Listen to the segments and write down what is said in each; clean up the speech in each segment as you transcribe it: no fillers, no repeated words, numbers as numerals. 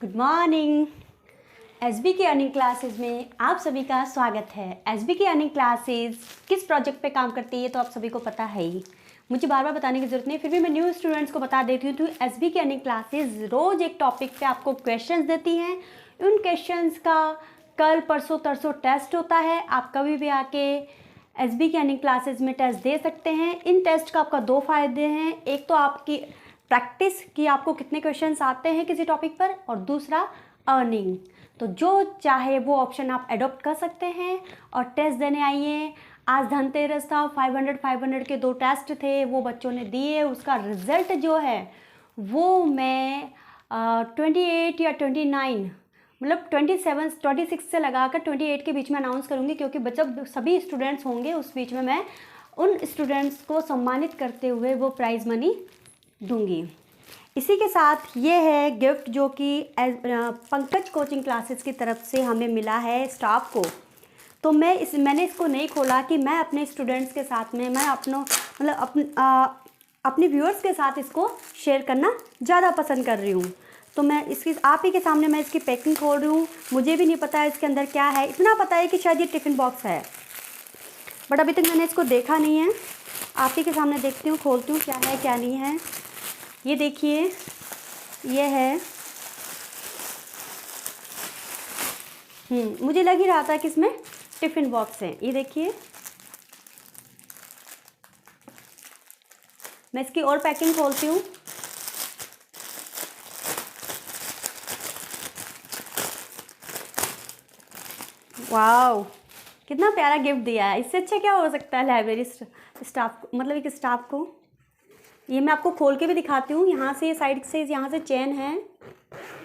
Good morning. SB की earning classes में आप सभी का स्वागत है। एसबी की अर्निंग क्लासेस किस प्रोजेक्ट पे काम करती है तो आप सभी को पता है ही, मुझे बार बार बताने की जरूरत नहीं, फिर भी मैं न्यू स्टूडेंट्स को बता देती हूँ। तो एसबी की अर्निंग क्लासेस रोज़ एक टॉपिक पे आपको क्वेश्चंस देती हैं। उन क्वेश्चंस का कल परसों तरसों टेस्ट होता है। आप कभी भी आके एसबी की अर्निंग क्लासेस में टेस्ट दे सकते हैं। इन टेस्ट का आपका दो फायदे हैं, एक तो आपकी प्रैक्टिस कि आपको कितने क्वेश्चंस आते हैं किसी टॉपिक पर, और दूसरा अर्निंग। तो जो चाहे वो ऑप्शन आप अडॉप्ट कर सकते हैं और टेस्ट देने आइए। आज धनतेरस था, 500 के 2 टेस्ट थे, वो बच्चों ने दिए। उसका रिज़ल्ट जो है वो मैं 28 या 29 मतलब 26 से लगाकर 28 के बीच में अनाउंस करूँगी, क्योंकि जब सभी स्टूडेंट्स होंगे उस बीच में मैं उन स्टूडेंट्स को सम्मानित करते हुए वो प्राइज़ मनी दूंगी। इसी के साथ ये है गिफ्ट जो कि पंकज कोचिंग क्लासेस की तरफ से हमें मिला है स्टाफ को। तो मैंने इसको नहीं खोला कि मैं अपने स्टूडेंट्स के साथ में मैं अपने व्यूअर्स के साथ इसको शेयर करना ज़्यादा पसंद कर रही हूँ। तो मैं इसकी आप ही के सामने मैं इसकी पैकिंग खोल रही हूँ। मुझे भी नहीं पता है इसके अंदर क्या है, इतना पता है कि शायद ये टिफ़िन बॉक्स है, बट अभी तक मैंने इसको देखा नहीं है। आप ही के सामने देखती हूँ, खोलती हूँ क्या है क्या नहीं है। ये देखिए, ये है। मुझे लग ही रहा था कि इसमें टिफ़िन बॉक्स है। ये देखिए, मैं इसकी और पैकिंग खोलती हूँ। वाओ, कितना प्यारा गिफ्ट दिया है। इससे अच्छा क्या हो सकता है लाइब्रेरी स्टाफ को, मतलब एक स्टाफ को। ये मैं आपको खोल के भी दिखाती हूँ। यहाँ से ये साइड से, यहाँ से चेन है,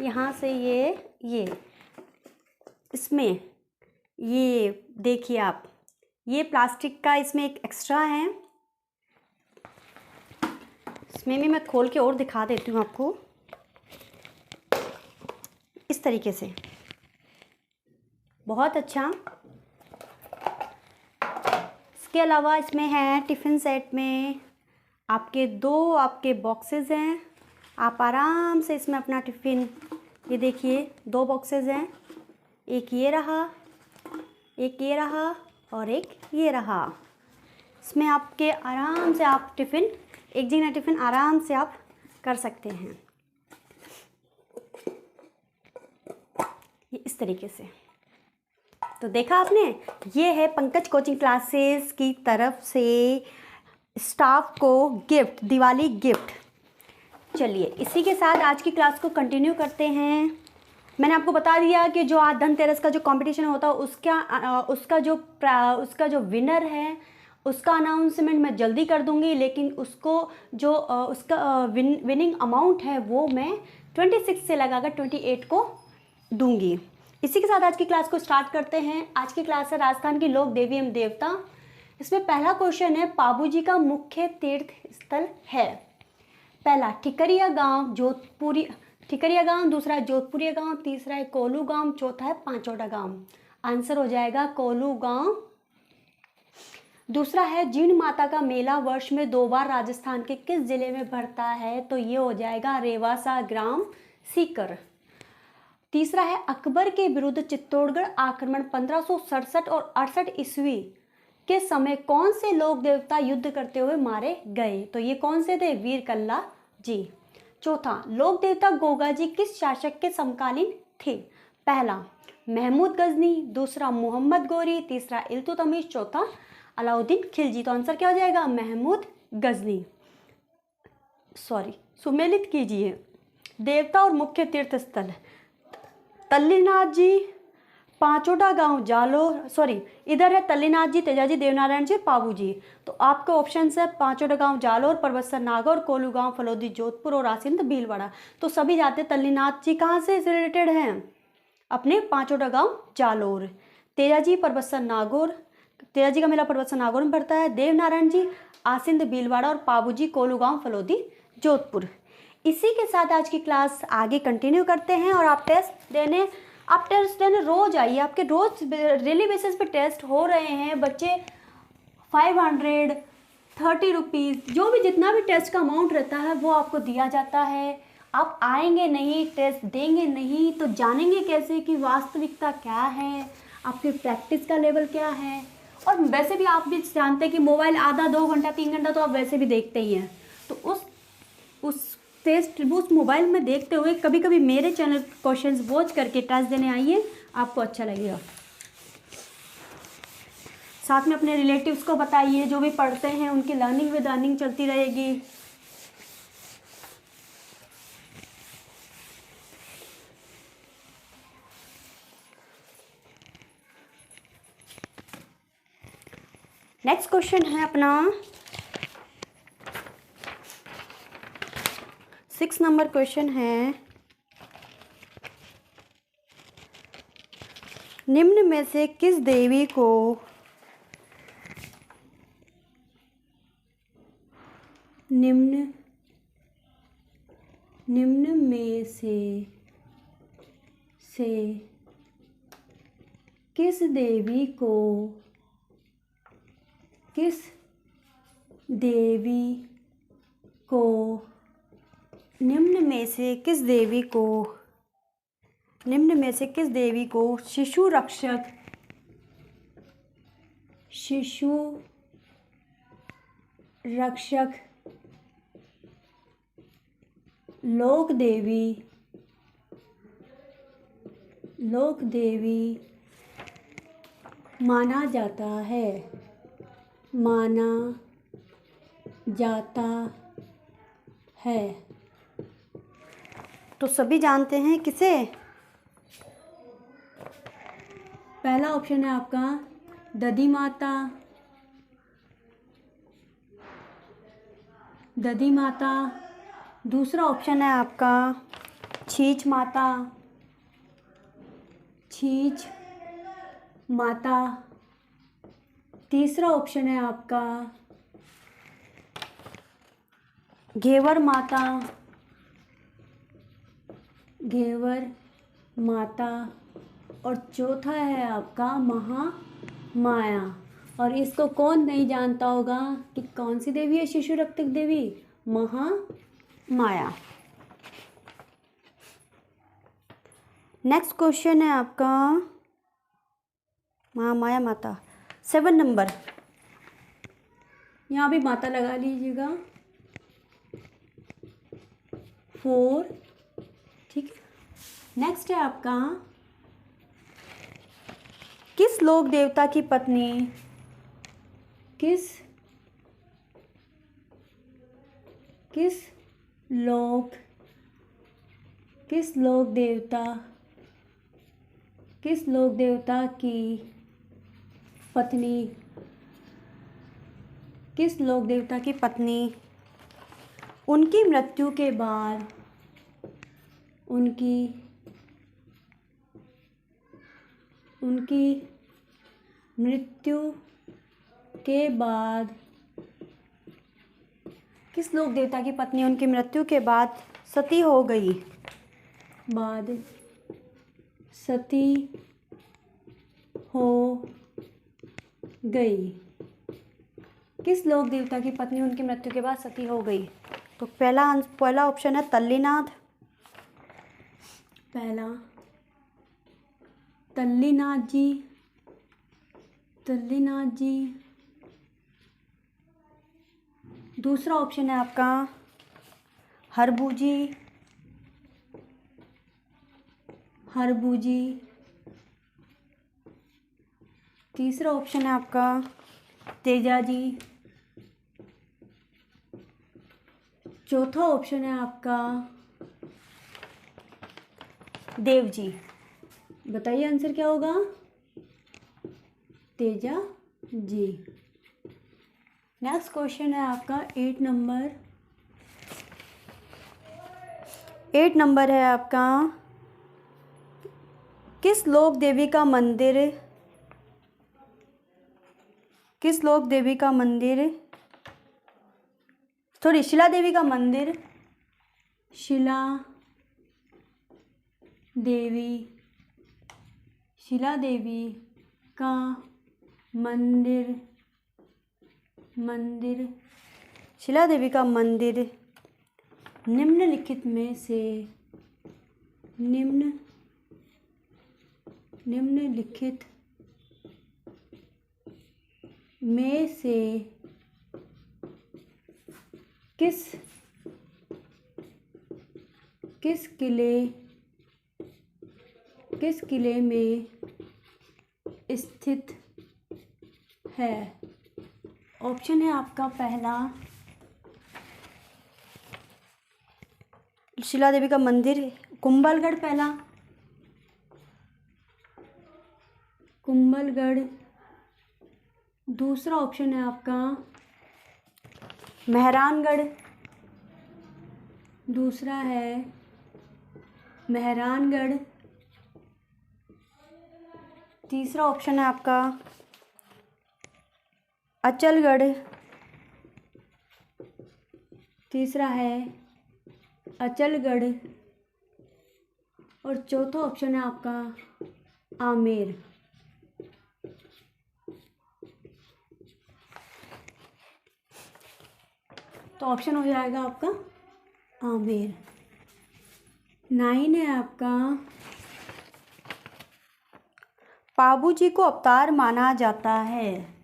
यहाँ से ये इसमें ये देखिए आप, ये प्लास्टिक का इसमें एक एक्स्ट्रा है। इसमें भी मैं खोल के और दिखा देती हूँ आपको इस तरीके से। बहुत अच्छा। इसके अलावा इसमें है टिफ़िन सेट में आपके 2 आपके बॉक्सेस हैं। आप आराम से इसमें अपना टिफ़िन, ये देखिए 2 बॉक्सेस हैं, एक ये रहा, एक ये रहा और एक ये रहा। इसमें आपके आराम से आप टिफ़िन, एक जगह टिफ़िन आराम से आप कर सकते हैं, ये इस तरीके से। तो देखा आपने, ये है पंकज कोचिंग क्लासेस की तरफ से स्टाफ को गिफ्ट, दिवाली गिफ्ट। चलिए इसी के साथ आज की क्लास को कंटिन्यू करते हैं। मैंने आपको बता दिया कि जो आज धनतेरस का जो कंपटीशन होता है उसका जो विनर है उसका अनाउंसमेंट मैं जल्दी कर दूंगी, लेकिन उसको जो उसका विनिंग अमाउंट है वो मैं 26 से लगाकर 28 को दूंगी। इसी के साथ आज की क्लास को स्टार्ट करते हैं। आज की क्लास है राजस्थान की लोक देवी एवं देवता। इसमें पहला क्वेश्चन है, पाबूजी का मुख्य तीर्थ स्थल है। पहला ठिकरिया गांव, ठिकरिया गांव, दूसरा जोधपुरिया गांव, तीसरा है कोलू गांव, चौथा है पांचोटा गांव। आंसर हो जाएगा कोलू गांव। दूसरा है, जीण माता का मेला वर्ष में 2 बार राजस्थान के किस जिले में भरता है, तो ये हो जाएगा रेवासा ग्राम सीकर। तीसरा है, अकबर के विरुद्ध चित्तौड़गढ़ आक्रमण 1567 और 68 ईस्वी के समय कौन से लोक देवता युद्ध करते हुए मारे गए, तो ये कौन से थे, वीर कल्ला जी। चौथा, लोक देवता गोगा जी किस शासक के समकालीन थे। पहला महमूद गजनी, दूसरा मोहम्मद गोरी, तीसरा इल्तुतमिश, चौथा अलाउद्दीन खिलजी। तो आंसर क्या हो जाएगा, महमूद गजनी। सुमेलित कीजिए देवता और मुख्य तीर्थ स्थल। तल्लीनाथ जी, पांचोटा गांव, जालोर, इधर है तल्लीनाथ जी, तेजाजी, देवनारायण जी, पाबू जी। तो आपके ऑप्शन है पांचोटा गांव जालोर, परबत्सर नागौर, कोलू गांव फलोदी जोधपुर और आसिंद भीलवाड़ा। तो सभी जाते तल्लीनाथ जी कहाँ से रिलेटेड हैं, अपने पांचोटा गांव जालोर। तेजाजी परबत्सर नागौर, तेजाजी का मेला परबत्सर नागौर में पड़ता है। देवनारायण जी आसिंद भीलवाड़ा और पाबू जी कोलू गांव फलोदी जोधपुर। इसी के साथ आज की क्लास आगे कंटिन्यू करते हैं। और आप टेस्ट देने रोज आइए, आपके रोज डेली बेसिस पे टेस्ट हो रहे हैं। बच्चे 530 रुपीज़ जो भी जितना भी टेस्ट का अमाउंट रहता है वो आपको दिया जाता है। आप आएंगे नहीं, टेस्ट देंगे नहीं, तो जानेंगे कैसे कि वास्तविकता क्या है, आपकी प्रैक्टिस का लेवल क्या है। और वैसे भी आप भी जानते हैं कि मोबाइल आधा 2 घंटा 3 घंटा तो आप वैसे भी देखते ही हैं। तो उस मोबाइल में देखते हुए कभी कभी मेरे चैनल क्वेश्चंस वॉच करके टेस्ट देने आइए, आपको अच्छा लगेगा। साथ में अपने रिलेटिव्स को बताइए, जो भी पढ़ते हैं उनकी लर्निंग विद अर्निंग चलती रहेगी। नेक्स्ट क्वेश्चन है अपना 6 नंबर क्वेश्चन है, निम्न में से किस देवी को निम्न में से किस देवी को निम्न में से किस देवी को शिशु रक्षक लोक देवी माना जाता है। तो सभी जानते हैं किसे? पहला ऑप्शन है आपका दधी माता। दूसरा ऑप्शन है आपका छींच माता। तीसरा ऑप्शन है आपका घेवर माता। और चौथा है आपका महामाया। और इसको कौन नहीं जानता होगा कि कौन सी देवी है शिशु रक्षक देवी? महामाया। नेक्स्ट क्वेश्चन है आपका महामाया माता 7 नंबर, यहाँ भी माता लगा लीजिएगा 4, ठीक है। नेक्स्ट है आपका किस लोक देवता की पत्नी किस लोक देवता की पत्नी उनकी मृत्यु के बाद किस लोक देवता की पत्नी उनकी मृत्यु के बाद सती हो गई? किस लोक देवता की पत्नी उनकी मृत्यु के बाद सती हो गई? तो पहला ऑप्शन है तल्लीनाथ। तल्लीनाथ जी। दूसरा ऑप्शन है आपका हरबू जी। तीसरा ऑप्शन है आपका तेजा जी। चौथा ऑप्शन है आपका देव जी। बताइए आंसर क्या होगा? तेजा जी। नेक्स्ट क्वेश्चन है आपका 8 नंबर है आपका किस लोक देवी का शिला देवी का मंदिर शिला देवी का मंदिर निम्नलिखित में से किस किले में स्थित है। ऑप्शन है आपका पहला शिला देवी का मंदिर कुंभलगढ़, पहला कुंभलगढ़। दूसरा ऑप्शन है आपका मेहरानगढ़, दूसरा है मेहरानगढ़। तीसरा ऑप्शन है आपका अचलगढ़, तीसरा है अचलगढ़। और चौथा ऑप्शन है आपका आमेर। तो ऑप्शन हो जाएगा आपका आमेर। 9 है आपका पाबूजी को अवतार माना जाता है।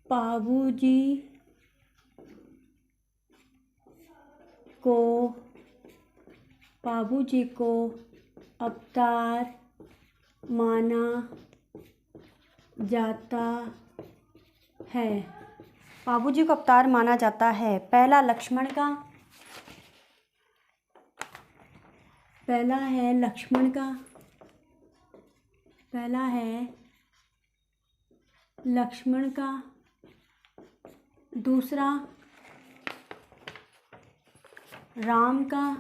पाबूजी को अवतार माना जाता है। पाबूजी को अवतार माना जाता है। पहला लक्ष्मण का, पहला है लक्ष्मण का, पहला है लक्ष्मण का। दूसरा राम का,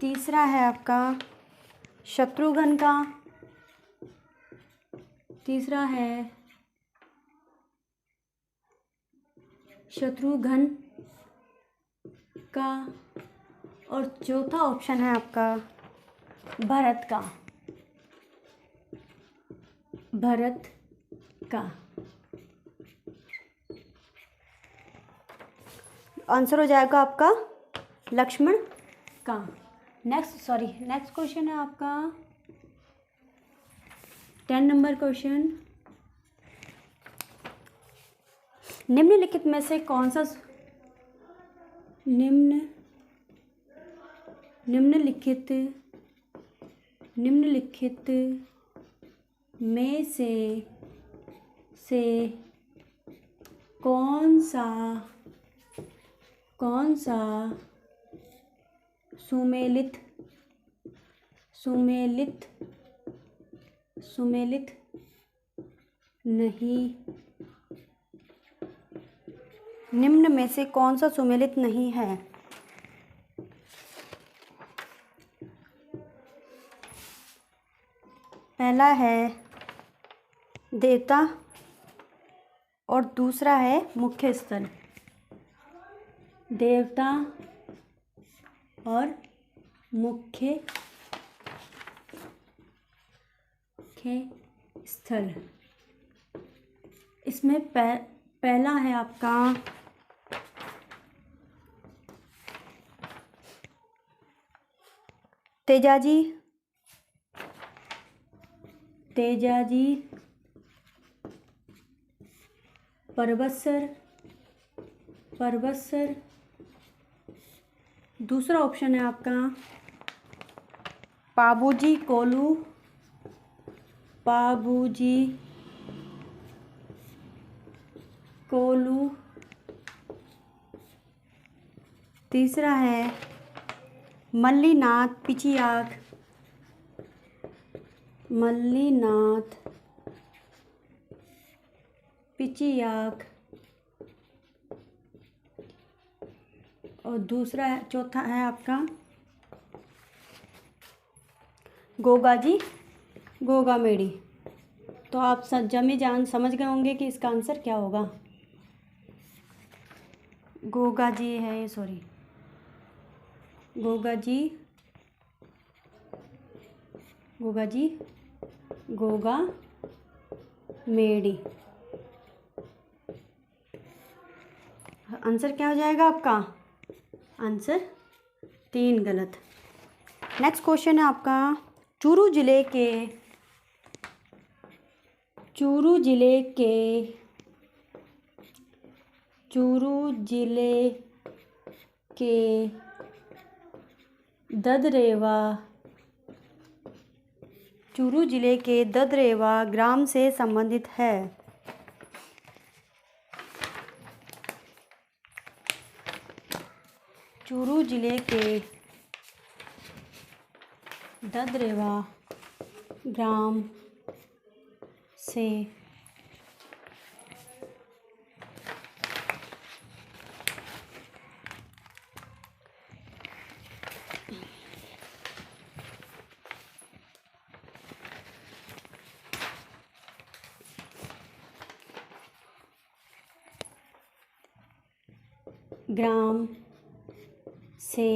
तीसरा है आपका शत्रुघ्न का, तीसरा है शत्रुघ्न का। और चौथा ऑप्शन है आपका भरत का, भरत का। आंसर हो जाएगा आपका लक्ष्मण का। नेक्स्ट क्वेश्चन है आपका 10 नंबर क्वेश्चन। निम्नलिखित में से कौन सा निम्नलिखित में से कौन सा सुमेलित नहीं, निम्न में से कौन सा सुमेलित नहीं है। पहला है देवता और दूसरा है मुख्य स्थल। देवता और मुख्य स्थल। इसमें पहला है आपका तेजाजी परबतसर। दूसरा ऑप्शन है आपका पाबूजी कोलू। तीसरा है मल्लीनाथ पिचियाक। और चौथा है आपका गोगामेडी। तो आप जमी जान समझ गए होंगे कि इसका आंसर क्या होगा। गोगाजी है, सॉरी गोगाजी गोगामेडी। आंसर क्या हो जाएगा आपका? आंसर 3 गलत। नेक्स्ट क्वेश्चन है आपका, चूरू जिले के चूरू जिले के ददरेवा ग्राम से संबंधित है। चूरू जिले के ददरेवा ग्राम से ग्राम से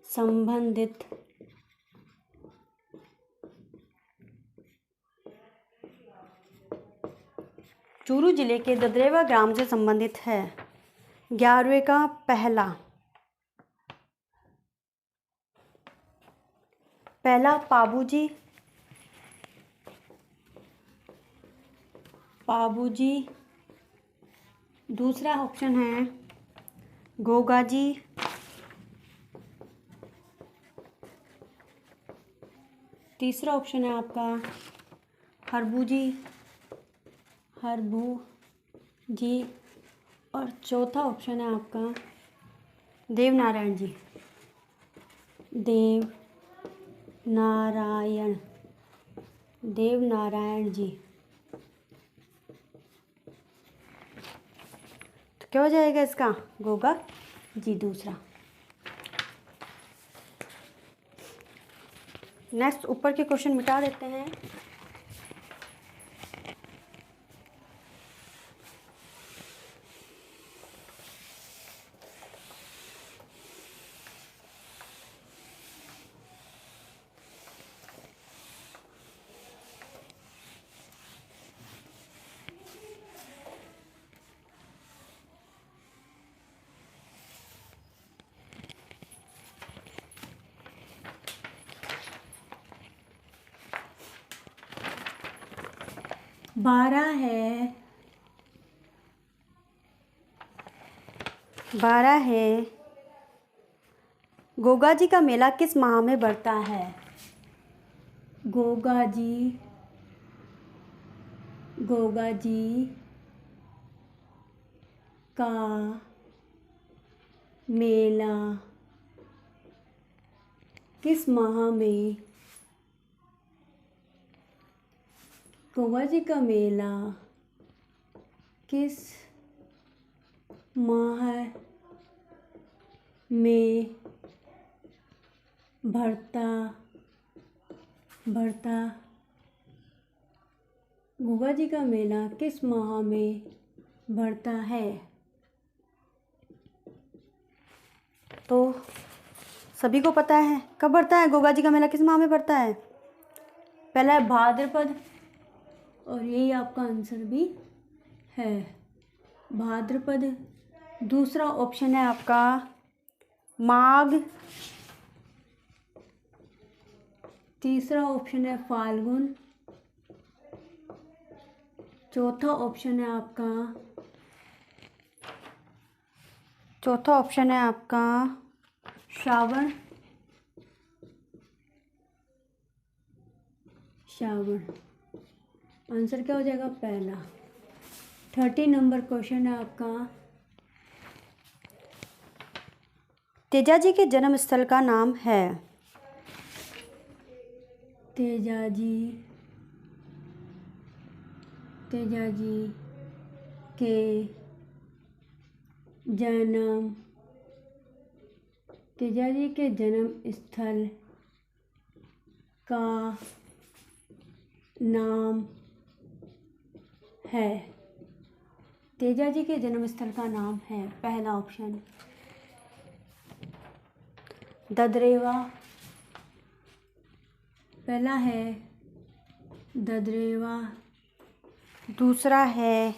संबंधित चूरू जिले के ददरेवा ग्राम से संबंधित है। 11वें का पहला पाबूजी, दूसरा ऑप्शन है गोगाजी, तीसरा ऑप्शन है आपका हरबूजी और चौथा ऑप्शन है आपका देवनारायण जी। तो क्या हो जाएगा इसका? गोगा जी दूसरा। नेक्स्ट ऊपर के क्वेश्चन मिटा देते हैं। बारह है गोगा जी का मेला किस माह में बढ़ता है? गोगा जी का मेला किस माह में गोगा जी का मेला किस माह में बढ़ता गोगा जी का मेला किस माह में बढ़ता है? तो सभी को पता है कब बढ़ता है गोगा जी का मेला, किस माह में बढ़ता है? पहला है भाद्रपद और यही आपका आंसर भी है, भाद्रपद। दूसरा ऑप्शन है आपका माघ, तीसरा ऑप्शन है फाल्गुन, चौथा ऑप्शन है आपका श्रावण। आंसर क्या हो जाएगा? पहला। 30 नंबर क्वेश्चन है आपका, तेजाजी के जन्म स्थल का नाम है। तेजाजी के जन्म स्थल का नाम है। तेजाजी के जन्म स्थल का नाम है, पहला ऑप्शन ददरेवा, पहला है ददरेवा, दूसरा है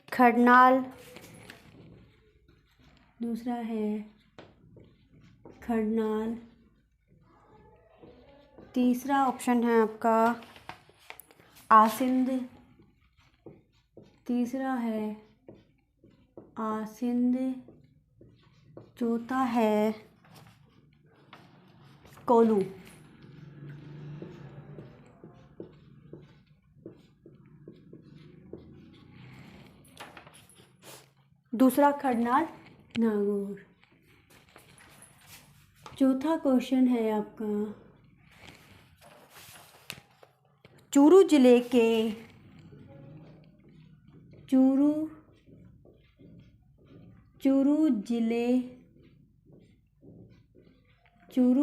खरनाल दूसरा है खरनाल, तीसरा ऑप्शन है आपका आसिंद, तीसरा है आसिंद, चौथा है कोल्लू। दूसरा खरनाल नागौर। चौथा क्वेश्चन है आपका चूरू जिले के चूरू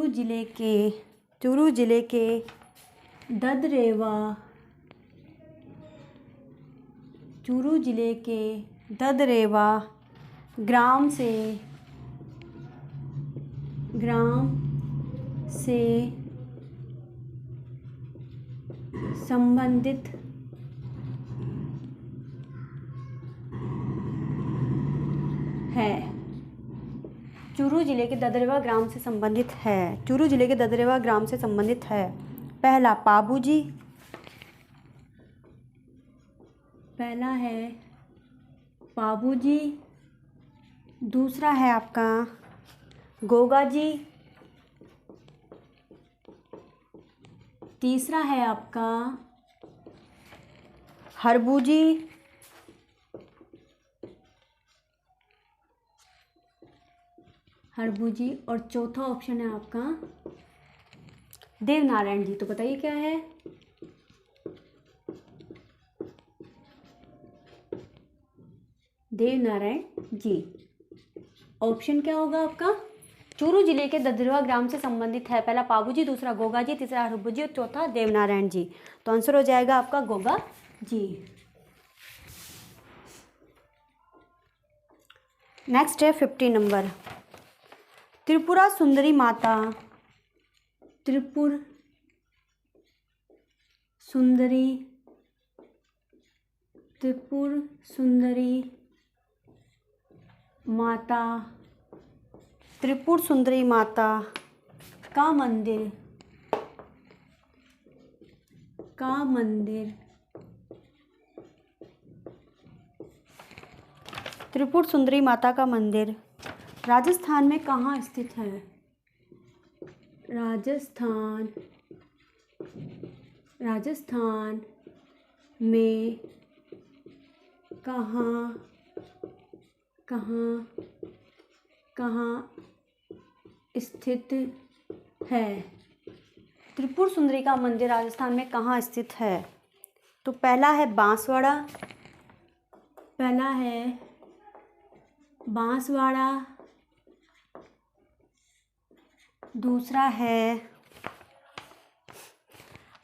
जिले के ददरेवा, चूरू जिले के ददरेवा ग्राम से संबंधित है। चूरू जिले के ददरेवा ग्राम से संबंधित है। चूरू जिले के ददरेवा ग्राम से संबंधित है। पहला पाबूजी, पहला है पाबूजी, दूसरा है आपका गोगा जी, तीसरा है आपका हरबूजी, और चौथा ऑप्शन है आपका देवनारायण जी। तो बताइए क्या है? देवनारायण जी। ऑप्शन क्या होगा आपका? चूरू जिले के ददरेवा ग्राम से संबंधित है। पहला पाबूजी, दूसरा गोगा जी, तीसरा हरबूजी और चौथा देवनारायण जी। तो आंसर हो जाएगा आपका गोगा जी। नेक्स्ट है 50 नंबर। त्रिपुरा सुंदरी माता, त्रिपुर सुंदरी माता का मंदिर त्रिपुर सुंदरी माता का मंदिर राजस्थान में कहाँ स्थित है? राजस्थान में कहाँ स्थित है? त्रिपुर सुंदरी का मंदिर राजस्थान में कहाँ स्थित है? तो पहला है बांसवाड़ा, दूसरा है,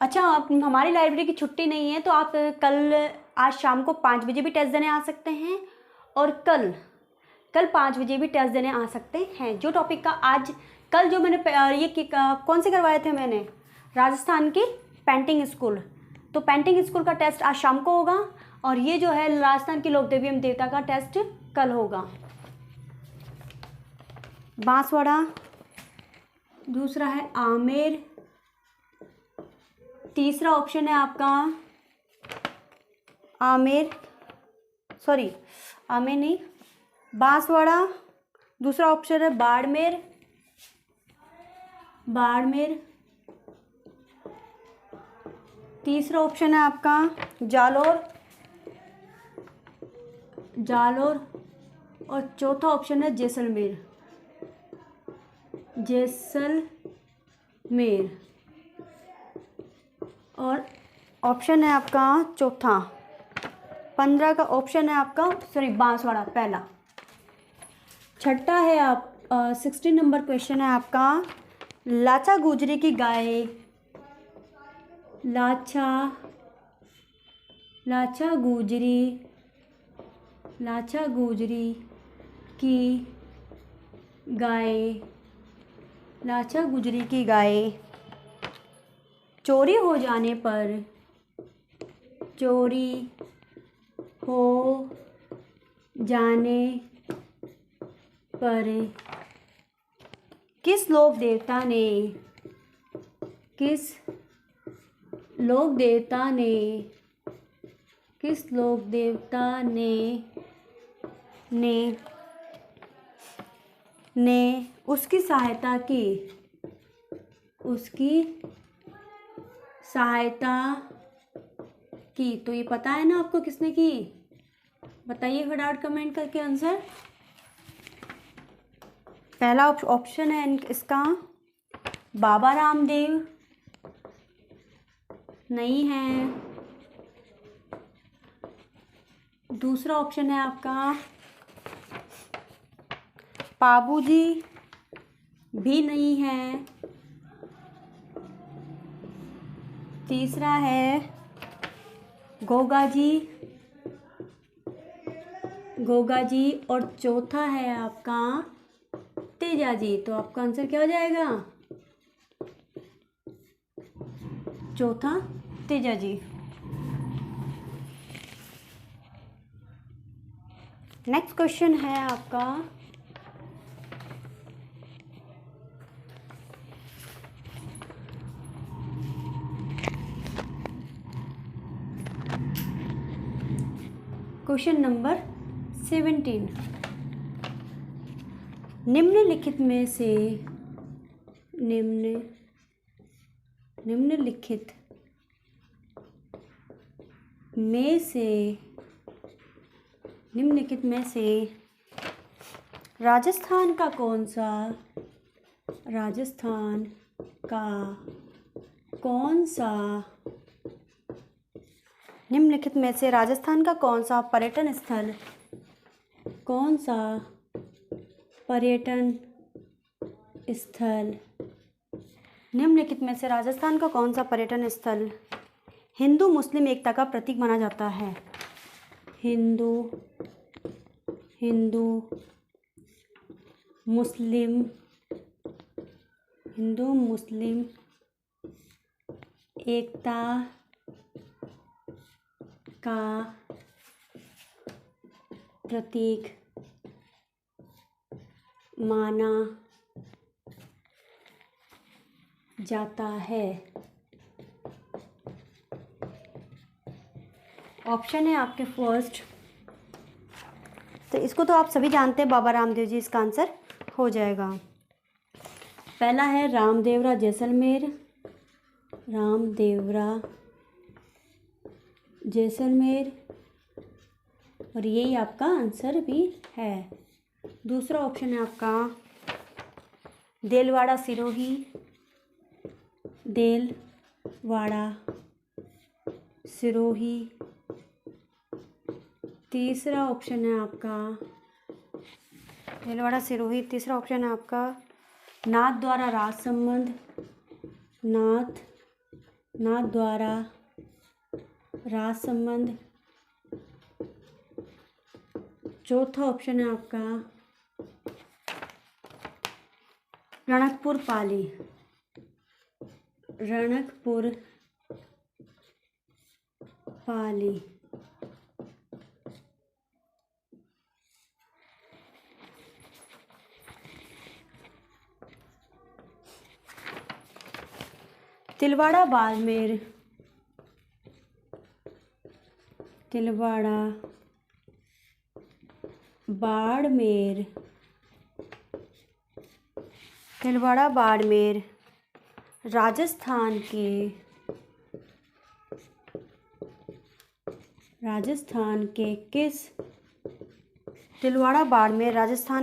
अच्छा आप हमारी लाइब्रेरी की छुट्टी नहीं है तो आप आज शाम को 5 बजे भी टेस्ट देने आ सकते हैं और कल 5 बजे भी टेस्ट देने आ सकते हैं। जो टॉपिक का कल जो मैंने कौन से करवाए थे मैंने? राजस्थान की पेंटिंग स्कूल। तो पेंटिंग स्कूल का टेस्ट आज शाम को होगा और ये जो है राजस्थान की लोक देवी एवं देवता का टेस्ट कल होगा। बांसवाड़ा, दूसरा है आमेर, तीसरा ऑप्शन है आपका बांसवाड़ा, दूसरा ऑप्शन है बाड़मेर, तीसरा ऑप्शन है आपका जालोर और चौथा ऑप्शन है जैसलमेर। और ऑप्शन है आपका चौथा 15 का ऑप्शन है आपका बांसवाड़ा पहला। छठा है 16 नंबर क्वेश्चन है आपका लाचा गुजरी की गाय, लाचा गुजरी की गाय चोरी हो जाने पर किस लोक देवता ने किस लोक देवता ने किस लोक देवता ने उसकी सहायता की तो ये पता है ना आपको किसने की? बताइए फटाफट कमेंट करके आंसर। पहला ऑप्शन है इसका बाबा रामदेव, नहीं है। दूसरा ऑप्शन है आपका बाबूजी, भी नहीं है। तीसरा है गोगा जी और चौथा है आपका तेजा जी। तो आपका आंसर क्या हो जाएगा? चौथा तेजा जी। नेक्स्ट क्वेश्चन है आपका क्वेश्चन नंबर 17। निम्नलिखित में से राजस्थान का कौन सा पर्यटन स्थल निम्नलिखित में से राजस्थान का कौन सा पर्यटन स्थल हिंदू मुस्लिम एकता का प्रतीक माना जाता है? हिंदू मुस्लिम एकता का प्रतीक माना जाता है। ऑप्शन है आपके फर्स्ट, तो इसको तो आप सभी जानते हैं, बाबा रामदेव जी इसका आंसर हो जाएगा। पहला है रामदेवरा जैसलमेर और यही आपका आंसर भी है। दूसरा ऑप्शन है आपका देलवाड़ा सिरोही। तीसरा ऑप्शन है आपका देलवाड़ा सिरोही। तीसरा ऑप्शन है आपका नाथ द्वारा राज संबंध। चौथा ऑप्शन है आपका रणकपुर पाली। तिलवाड़ा बाड़मेर राजस्थान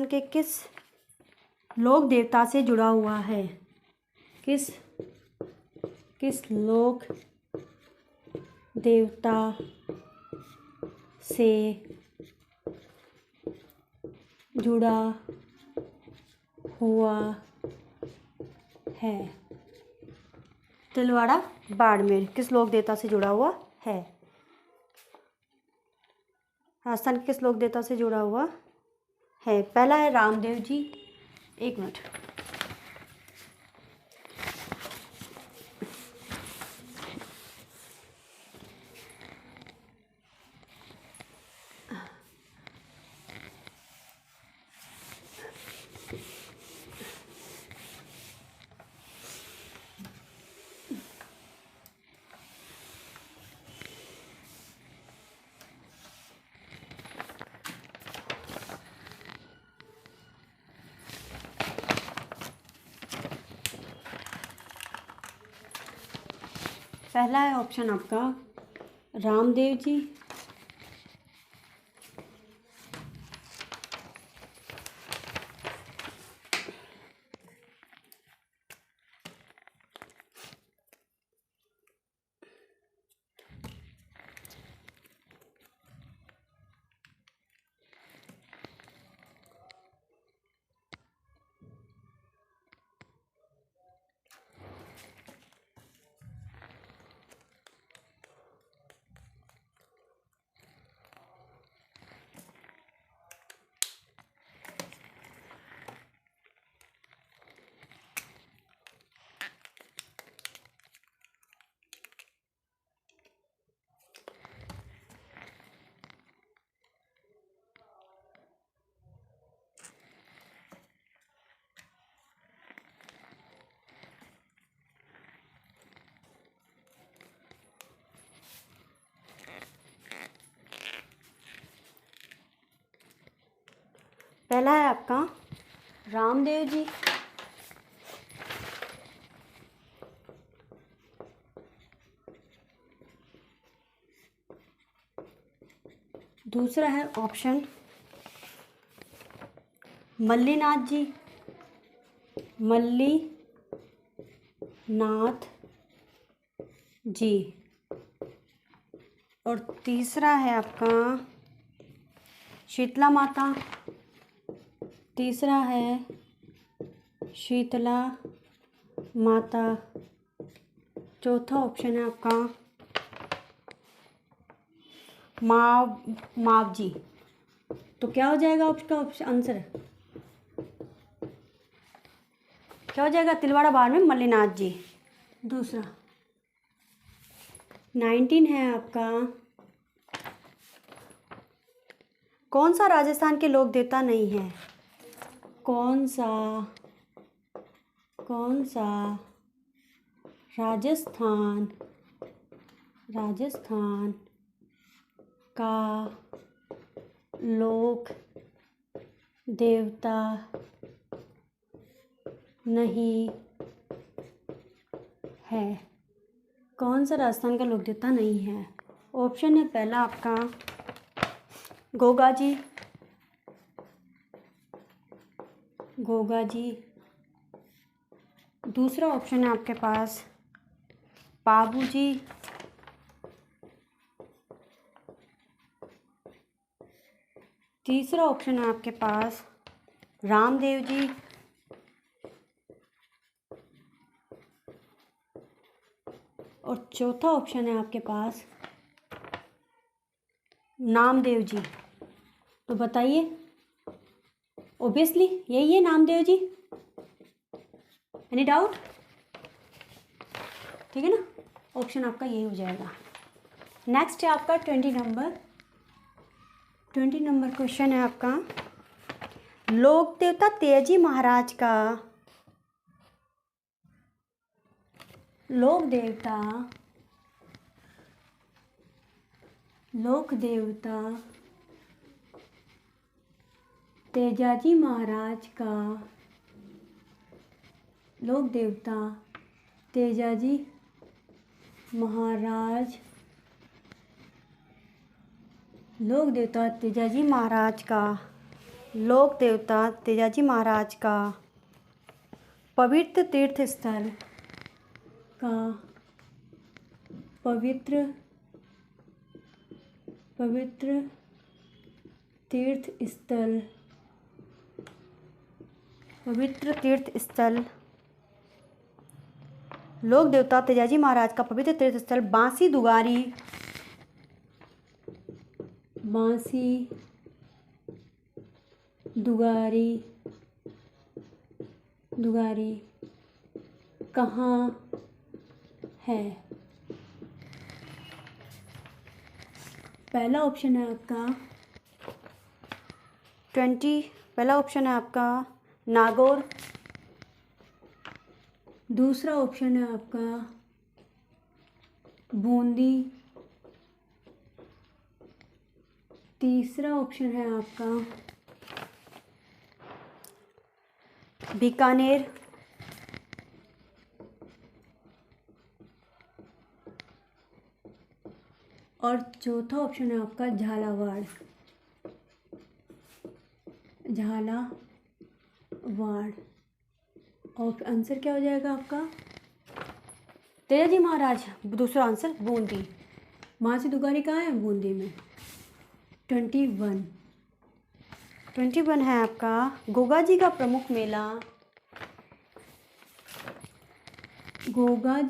के किस लोक देवता से जुड़ा हुआ है? किस लोक देवता से जुड़ा हुआ है? तिलवाड़ा बाड़मेर किस लोक देवता से जुड़ा हुआ है? राजस्थान के किस लोक देवता से जुड़ा हुआ है? पहला है रामदेव जी। एक मिनट, पहला है ऑप्शन आपका रामदेव जी, पहला है आपका रामदेव जी, दूसरा है ऑप्शन मल्लीनाथ जी, मल्लीनाथ जी, और तीसरा है आपका शीतला माता, तीसरा है शीतला माता, चौथा ऑप्शन है आपका माव जी। तो क्या हो जाएगा आपका ऑप्शन आंसर, क्या हो जाएगा, तिलवाड़ा बाड़ में मल्लीनाथ जी। दूसरा 19 है आपका कौन सा राजस्थान के लोक देवता नहीं है, कौन सा राजस्थान का लोक देवता नहीं है, कौन सा राजस्थान का लोक देवता नहीं है। ऑप्शन है पहला आपका गोगा जी, दूसरा ऑप्शन है आपके पास बाबू जी, तीसरा ऑप्शन है आपके पास रामदेव जी, और चौथा ऑप्शन है आपके पास नामदेव जी। तो बताइए, ऑब्वियसली यही है नामदेव जी, एनी डाउट, ठीक है ना, ऑप्शन आपका यही हो जाएगा। नेक्स्ट है आपका 20 नंबर क्वेश्चन है आपका लोक देवता तेजी महाराज का लोक देवता तेजाजी महाराज का लोक देवता तेजाजी महाराज लोक देवता तेजाजी महाराज का लोक देवता तेजाजी महाराज का पवित्र तीर्थ स्थल का पवित्र तीर्थ स्थल लोक देवता तेजाजी महाराज का पवित्र तीर्थ स्थल बांसी दुगारी कहाँ है। पहला ऑप्शन है आपका नागौर, दूसरा ऑप्शन है आपका बूंदी, तीसरा ऑप्शन है आपका बीकानेर, और चौथा ऑप्शन है आपका झालावाड़। झालावाड़। और आंसर क्या हो जाएगा आपका? तेजाजी महाराज। दूसरा आंसर बूंदी। महासी दुगारी कहाँ है? बूंदी में। 21 है आपका। गोगा जी का प्रमुख मेला। गोगा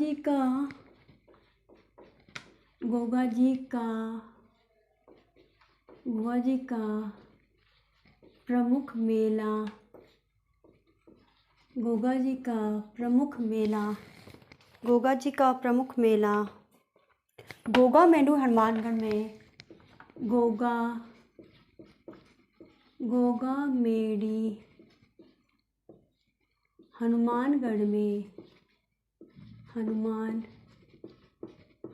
जी का प्रमुख मेला। गोगा जी का प्रमुख मेला। गोगा मेडू हनुमानगढ़ में। गोगा मेडी हनुमानगढ़ में।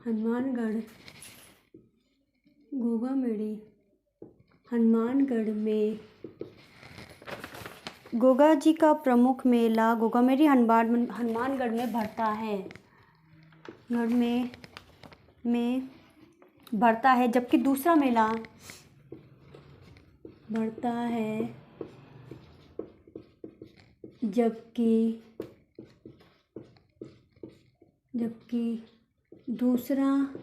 हनुमानगढ़। गोगा मेडी हनुमानगढ़ में। गोगा जी का प्रमुख मेला गोगा मेडी हनुमानगढ़ में भरता है। भरता है। जबकि दूसरा मेला भरता है। जबकि दूसरा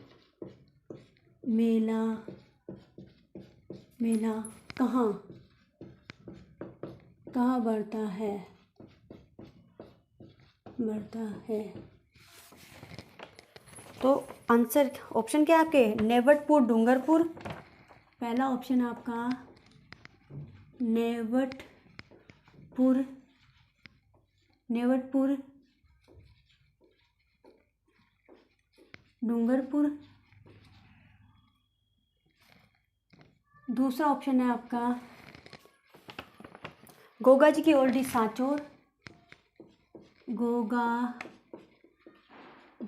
मेला कहाँ बढ़ता है? तो आंसर ऑप्शन क्या है आपके? नेवटपुर, डूंगरपुर। पहला ऑप्शन आपका नेवटपुर। डूंगरपुर। दूसरा ऑप्शन है आपका गोगा जी की ओल्डी सांचौर।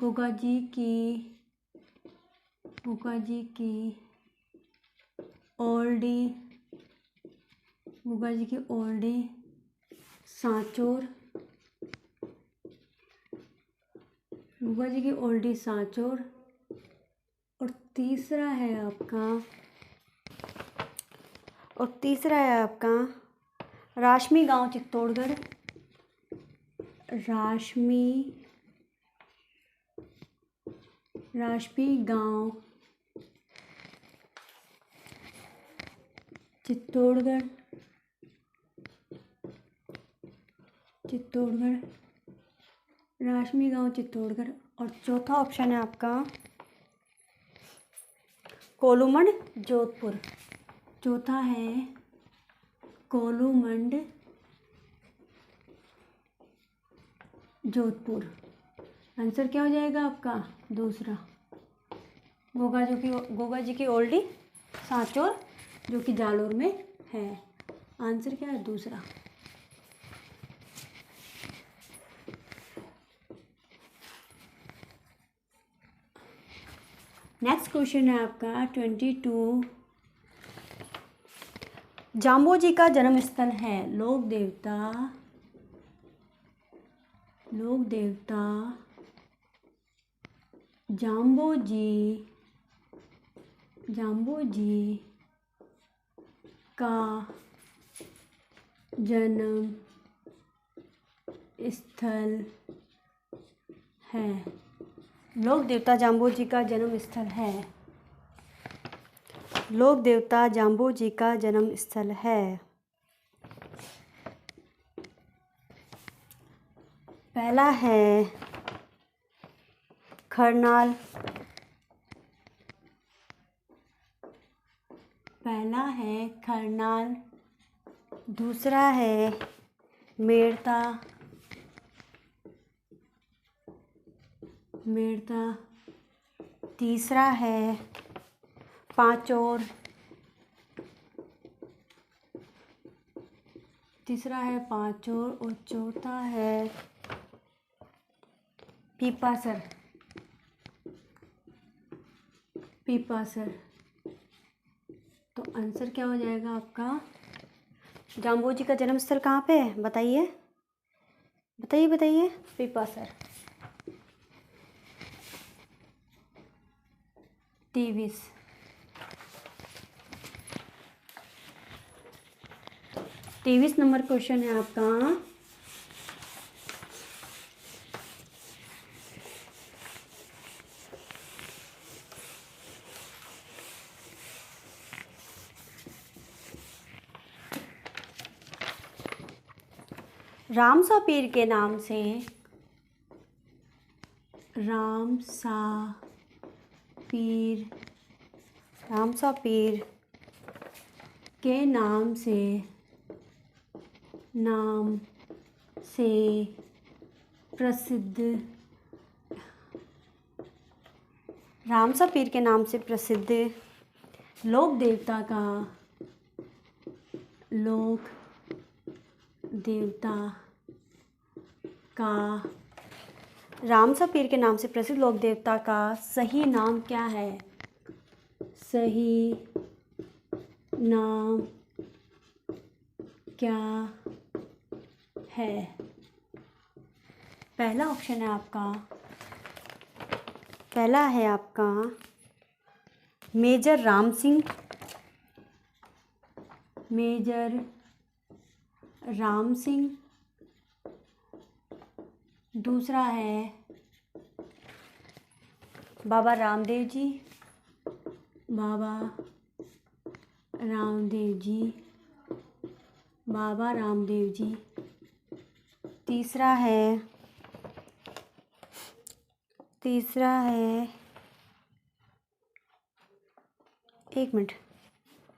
गोगा जी की ओल्डी सांचौर। और तीसरा है आपका राशमी गांव, चित्तौड़गढ़। राशमी गांव, चित्तौड़गढ़। राशमी गांव, चित्तौड़गढ़। और चौथा ऑप्शन है आपका कोलूमंड, जोधपुर। चौथा है कोलूमंड, जोधपुर। आंसर क्या हो जाएगा आपका? दूसरा। गोगा जी की ओल्डी सांचौर, जो कि जालोर में है। आंसर क्या है? दूसरा। नेक्स्ट क्वेश्चन है आपका 22। जाम्बो जी का जन्म स्थल है। लोक देवता जाम्बो जी का जन्म स्थल है। लोक देवता जाम्बो जी का जन्म स्थल है। पहला है खरनाल। दूसरा है मेड़ता। तीसरा है पांचौर। और चौथा है पीपासर। तो आंसर क्या हो जाएगा आपका? जाम्बो जी का जन्म स्थल कहाँ पे है? बताइए। पीपासर। 23। 23 नंबर क्वेश्चन है आपका। रामसा पीर के नाम से, रामसा पीर, रामसा पीर के नाम से प्रसिद्ध, रामसा पीर के नाम से प्रसिद्ध लोक देवता का रामसा पीर के नाम से प्रसिद्ध लोक देवता का सही नाम क्या है? सही नाम क्या है? पहला ऑप्शन है आपका, पहला है आपका मेजर राम सिंह, मेजर राम सिंह। दूसरा है बाबा रामदेव जी, बाबा रामदेव जी, बाबा रामदेव जी। तीसरा है एक मिनट,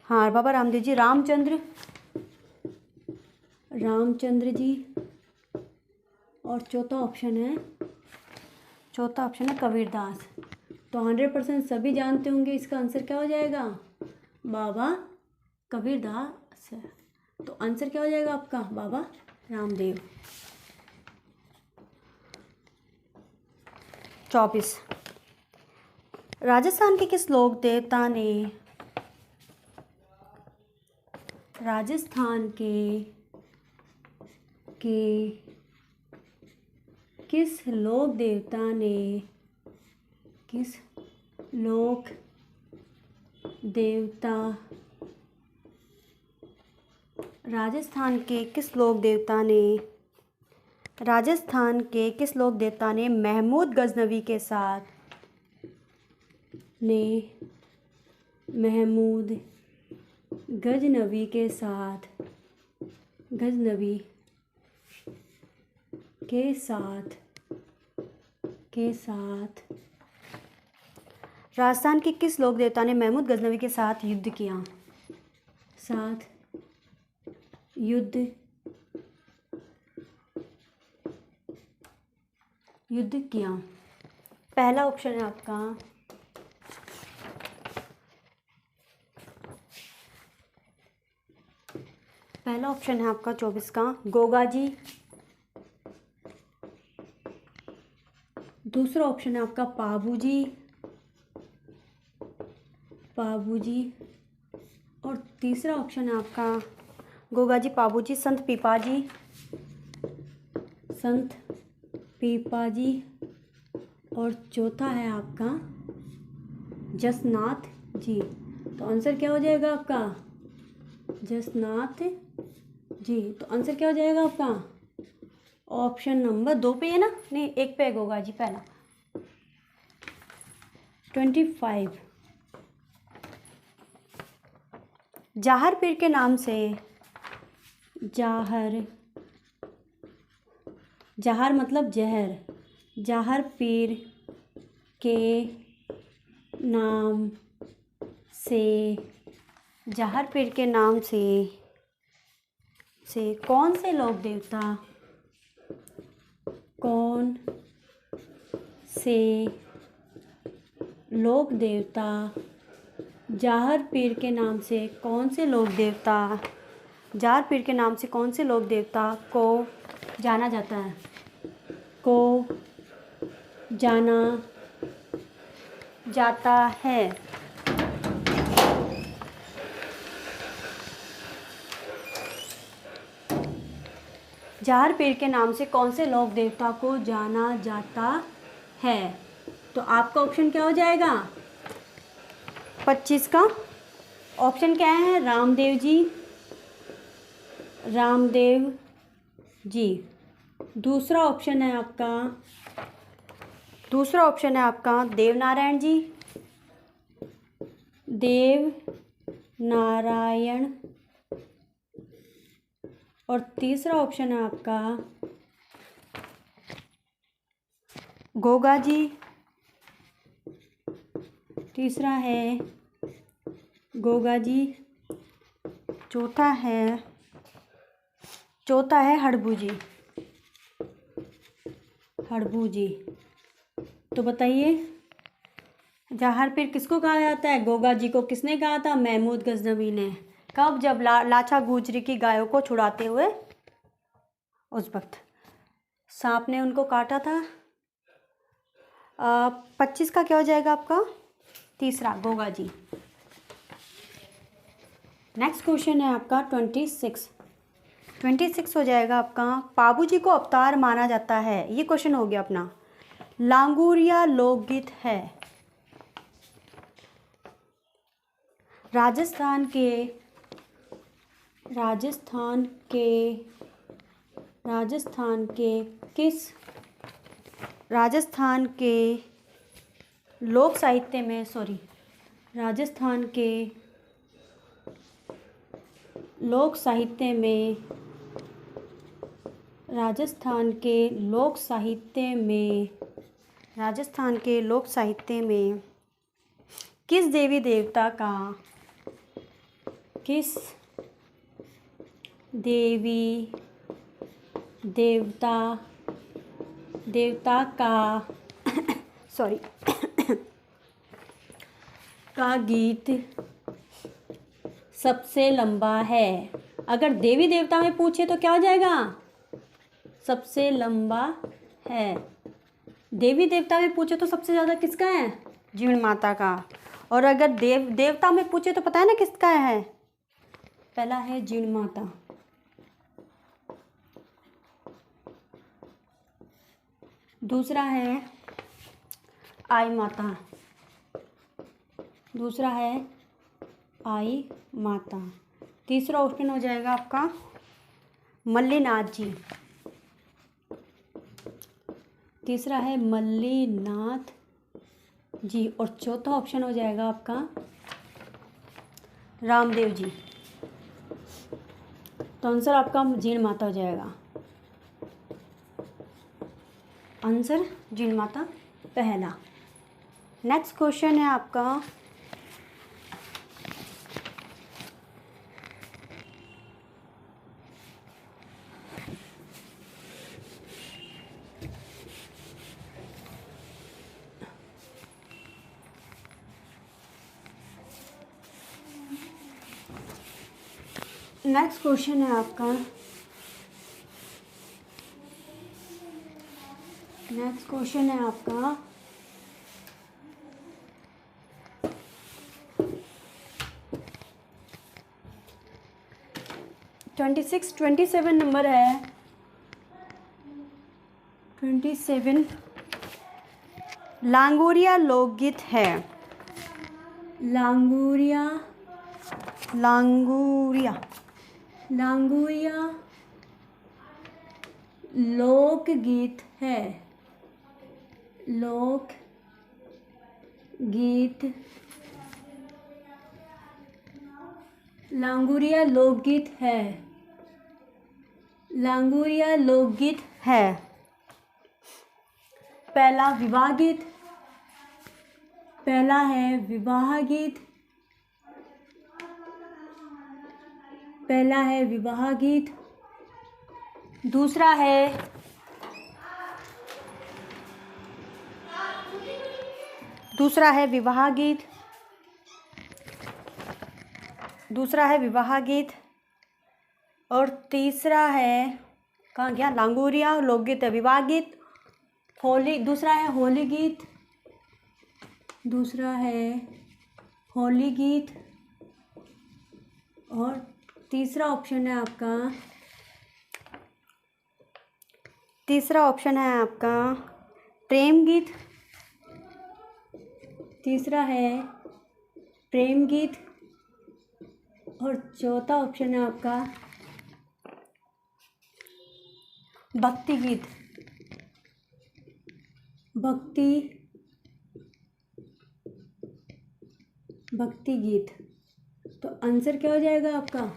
हाँ बाबा रामदेव जी, रामचंद्र जी। और चौथा ऑप्शन है कबीरदास। तो 100% सभी जानते होंगे इसका आंसर क्या हो जाएगा? बाबा कबीरदास। तो आंसर क्या हो जाएगा आपका? बाबा रामदेव। 24 राजस्थान के किस लोक देवता ने, राजस्थान के किस लोक देवता ने, किस लोक देवता, राजस्थान के किस लोक देवता ने, राजस्थान के किस लोक देवता ने महमूद गजनवी के साथ, महमूद गजनवी के साथ, गजनवी के साथ राजस्थान के किस लोक देवता ने महमूद गजनवी के साथ युद्ध किया, युद्ध किया? पहला ऑप्शन है आपका, पहला ऑप्शन है आपका 24 का गोगा जी। दूसरा ऑप्शन है आपका पाबू जी। और तीसरा ऑप्शन है आपका गोगा जी, पाबू जी, संत पीपा जी। और चौथा है आपका जसनाथ जी। तो आंसर क्या हो जाएगा आपका? जसनाथ जी। तो आंसर क्या हो जाएगा आपका? ऑप्शन नंबर 2 पे है ना, नहीं 1 पे होगा जी पहला। 25 जाहर पीर के नाम से, जाहर मतलब जहर, जाहर पीर के नाम से, जाहर पीर के नाम से कौन से लोक देवता, कौन से लोक देवता, जाहर पीर के नाम से कौन से लोक देवता, जाहर पीर के नाम से कौन से लोक देवता को जाना जाता है, को जाना जाता है? जाहर पीर के नाम से कौन से लोक देवता को जाना जाता है? तो आपका ऑप्शन क्या हो जाएगा? 25 का ऑप्शन क्या है? रामदेव जी, रामदेव जी। दूसरा ऑप्शन है आपका देवनारायण जी, देव नारायण। और तीसरा ऑप्शन है आपका गोगा जी। तीसरा है गोगा जी। चौथा है हड़बू जी। तो बताइए, जहार पीर किसको कहा जाता है? गोगा जी को किसने कहा था? महमूद गजनवी ने। कब? जब लाचा गुजरी की गायों को छुड़ाते हुए उस वक्त सांप ने उनको काटा था। 25 का क्या हो जाएगा आपका? तीसरा गोगा जी। नेक्स्ट क्वेश्चन है आपका 26 हो जाएगा आपका। पाबू जी को अवतार माना जाता है, ये क्वेश्चन हो गया अपना। लांगुरिया लोकगीत है। राजस्थान के लोक साहित्य में किस देवी देवता का का गीत सबसे लंबा है? अगर देवी देवता में पूछे तो क्या हो जाएगा? सबसे लंबा है। देवी देवता में पूछे तो सबसे ज़्यादा किसका है? जीण माता का। और अगर देवता में पूछे तो पता है ना किसका है? पहला है जीण माता। दूसरा है आई माता। तीसरा ऑप्शन हो जाएगा आपका मल्लीनाथ जी। तीसरा है मल्लीनाथ जी। और चौथा ऑप्शन हो जाएगा आपका रामदेव जी। तो आंसर आपका जीण माता हो जाएगा। आंसर जीण माता पहला। नेक्स्ट क्वेश्चन है आपका नेक्स्ट क्वेश्चन है आपका 27 नंबर है। 27 लांगुरिया लोकगीत है। लांगुरिया लोकगीत है। लांगुरिया लोकगीत है। पहला है विवाह गीत। दूसरा है विवाह गीत। और तीसरा है, कहाँ गया? लांगुरिया लोकगीत है, विवाह गीत, दूसरा है होली गीत। और तीसरा ऑप्शन है आपका प्रेम गीत। और चौथा ऑप्शन है आपका भक्ति गीत, भक्ति गीत। तो आंसर क्या हो जाएगा आपका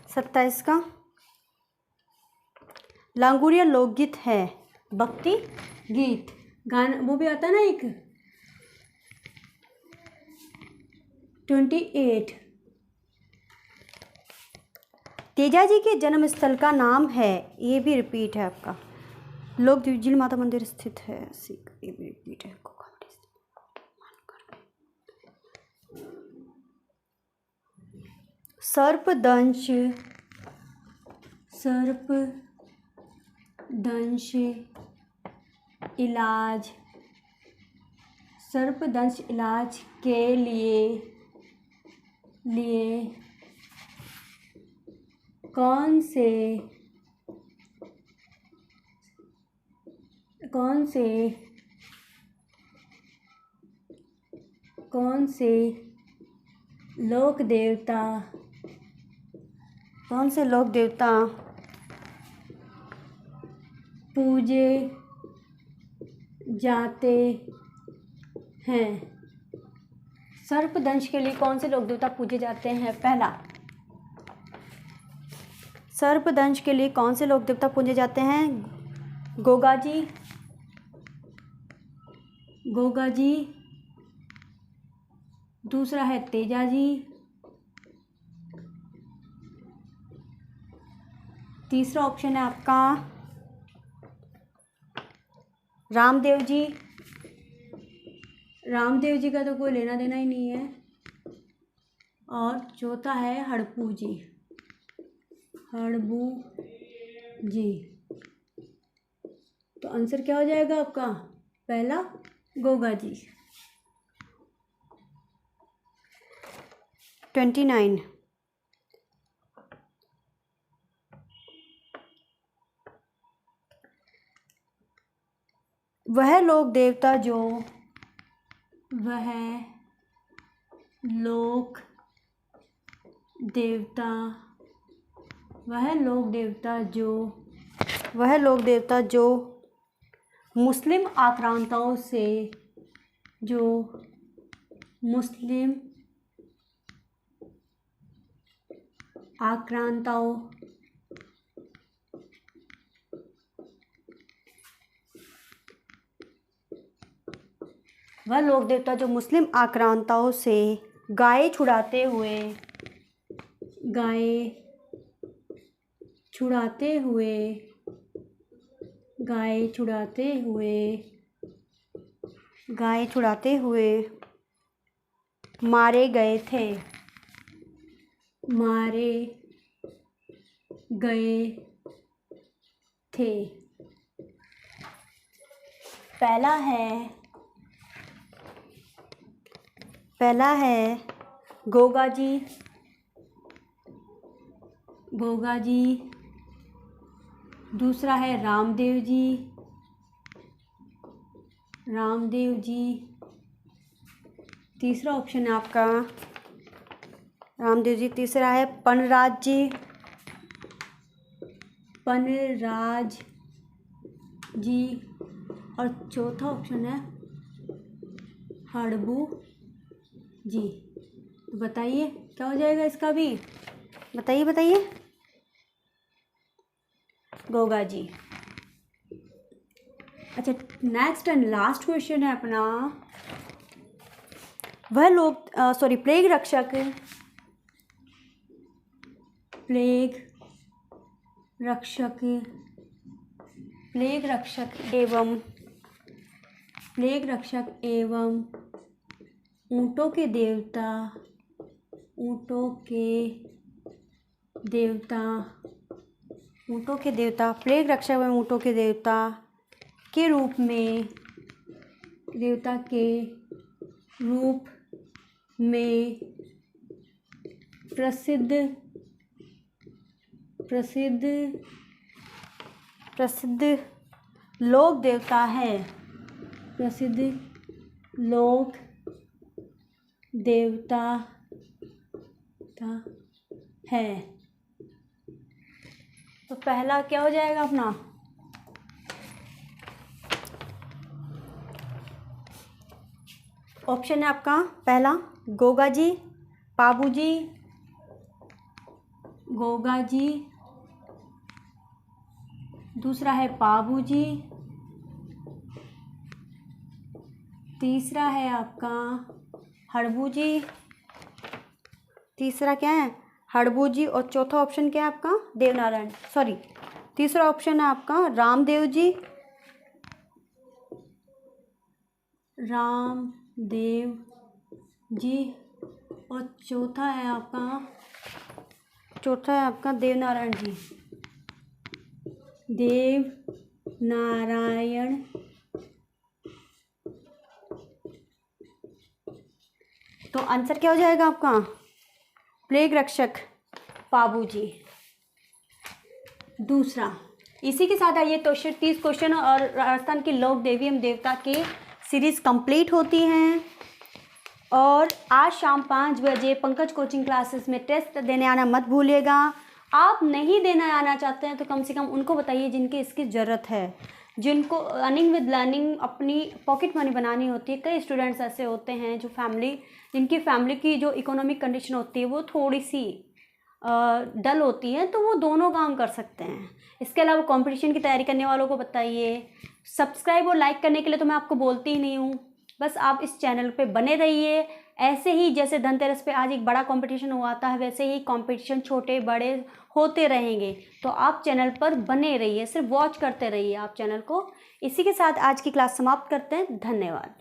27 का? लांगुरिया लोकगीत है, भक्ति गीत। गाना वो भी आता है ना एक 28। तेजा जी के जन्म स्थल का नाम है, ये भी रिपीट है आपका। लोक झील माता मंदिर स्थित है, ये भी रिपीट है। सर्पदंश इलाज, सर्पदंश इलाज के लिए कौन से लोक देवता पूजे जाते हैं? सर्पदंश के लिए कौन से लोक देवता पूजे जाते हैं? पहला, सर्पदंश के लिए कौन से लोक देवता पूजे जाते हैं? गोगा जी, दूसरा है तेजा जी, तीसरा ऑप्शन है आपका रामदेव जी। रामदेव जी का तो कोई लेना देना ही नहीं है। और चौथा है हड़पू जी। तो आंसर क्या हो जाएगा आपका? पहला गोगा जी। 29, वह लोक देवता जो मुस्लिम आक्रांताओं से वह लोक देवता जो मुस्लिम आक्रांताओं से गाय छुड़ाते हुए मारे गए थे। पहला है गोगा जी, दूसरा है रामदेव जी, तीसरा ऑप्शन है आपका रामदेव जी, तीसरा है पनराज जी, और चौथा ऑप्शन है हड़बू जी। तो बताइए क्या हो जाएगा इसका भी? बताइए। गोगा जी। अच्छा, नेक्स्ट एंड लास्ट क्वेश्चन है अपना। वह लोग प्लेग रक्षक एवं ऊँटों के देवता प्लेग रक्षक एवं ऊँटों के देवता के रूप में प्रसिद्ध लोक देवता है। तो पहला क्या हो जाएगा अपना? ऑप्शन है आपका पहला गोगा जी, पाबू जी, गोगा जी, दूसरा है पाबू जी, तीसरा है आपका हड़बू जी, तीसरा क्या है हड़बू जी, और चौथा ऑप्शन क्या है आपका देवनारायण, सॉरी तीसरा ऑप्शन है आपका रामदेव जी, रामदेव जी, और चौथा है आपका देवनारायण जी, देव नारायण। तो आंसर क्या हो जाएगा आपका प्लेग रक्षक पाबू जी। दूसरा, इसी के साथ आइए 30 क्वेश्चन और राजस्थान की लोक देवी एवं देवता की सीरीज कंप्लीट होती हैं। और आज शाम 5 बजे पंकज कोचिंग क्लासेस में टेस्ट देने आना मत भूलिएगा। आप नहीं देना आना चाहते हैं तो कम से कम उनको बताइए जिनकी इसकी ज़रूरत है, जिनको अर्निंग विद लर्निंग अपनी पॉकेट मनी बनानी होती है। कई स्टूडेंट्स ऐसे होते हैं जिनकी फैमिली की जो इकोनॉमिक कंडीशन होती है वो थोड़ी सी डल होती है, तो वो दोनों काम कर सकते हैं। इसके अलावा कंपटीशन की तैयारी करने वालों को बताइए। सब्सक्राइब और लाइक करने के लिए तो मैं आपको बोलती ही नहीं हूँ, बस आप इस चैनल पे बने रहिए। ऐसे ही जैसे धनतेरस पे आज एक बड़ा कंपटीशन हुआ था, वैसे ही कंपटीशन छोटे बड़े होते रहेंगे, तो आप चैनल पर बने रहिए, सिर्फ वॉच करते रहिए आप चैनल को। इसी के साथ आज की क्लास समाप्त करते हैं। धन्यवाद।